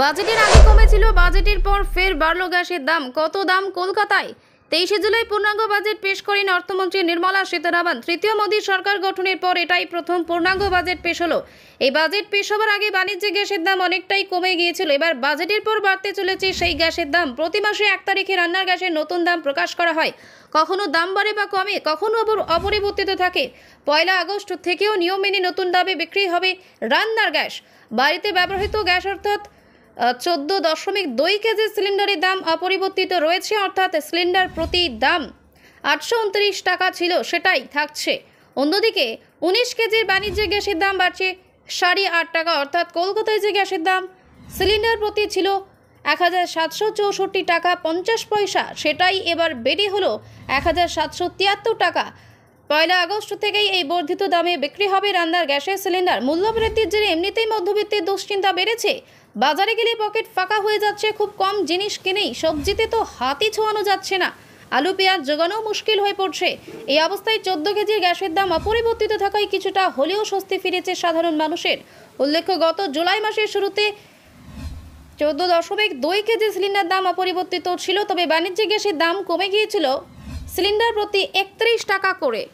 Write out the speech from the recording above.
বাজেটের আগে কমেছিল, বাজেটের পর ফের বাড়ল গ্যাসের দাম। কত দাম কলকাতায়? 23শে জুলাই পূর্ণাঙ্গ বাজেট পেশ করেন অর্থমন্ত্রী নির্মলা সীতারামন। তৃতীয় মোদী সরকার গঠনের পর এটাই প্রথম পূর্ণাঙ্গ বাজেট পেশ হলো। এই বাজেট পেশ হবার আগে বাণিজ্যিক গ্যাসের দাম অনেকটাই কমে গিয়েছিল। এবার বাজেটের পর বাড়তে চলেছে সেই গ্যাসের দাম। প্রতি মাসে 1 তারিখে রান্নার গ্যাসের নতুন দাম প্রকাশ করা হয়। কখনো দাম বাড়ে বা কমে, কখনো আবার অপরিবর্তিত থাকে। 1 আগস্ট থেকেও নিয়ম মেনে নতুন দামে বিক্রি হবে রান্নার গ্যাস। বাড়িতে ব্যবহৃত গ্যাস অর্থাৎ 14.2 কেজি সিলিন্ডারের দাম অপরিবর্তিত রয়েছে, অর্থাৎ সিলিন্ডার প্রতি দাম 829 টাকা ছিল, সেটাই থাকছে। অন্যদিকে 19 কেজির বাণিজ্যিক গ্যাসের দাম বাড়ছে 8.5 টাকা, অর্থাৎ কলকাতায় যে গ্যাসের দাম সিলিন্ডার প্রতি ছিল 1764 টাকা 50 পয়সা, সেটাই এবার বেড়ে হলো 1773 টাকা। 1 আগস্ট থেকেই এই বর্ধিত দামে বিক্রি হবে রান্নার গ্যাসের সিলিন্ডার। মূল্যবৃদ্ধির জেরে এমনিতেই মধ্যবিত্তের দুশ্চিন্তা বেড়েছে। বাজারে গেলে পকেট ফাঁকা হয়ে যাচ্ছে, খুব কম জিনিস কিনেই সবজিতে তো হাতই ছোঁয়ানো যাচ্ছে না, আলু পেঁয়াজ জোগানো মুশকিল হয়ে পড়ছে। এই অবস্থায় 14 কেজির গ্যাসের দাম অপরিবর্তিত থাকায় কিছুটা হলেও স্বস্তি ফিরেছে সাধারণ মানুষের। উল্লেখ্য, গত জুলাই মাসের শুরুতে 14.2 কেজি সিলিন্ডার দাম অপরিবর্তিত ছিল, তবে বাণিজ্যিক গ্যাসের দাম কমে গিয়েছিল সিলিন্ডার প্রতি 31 টাকা করে।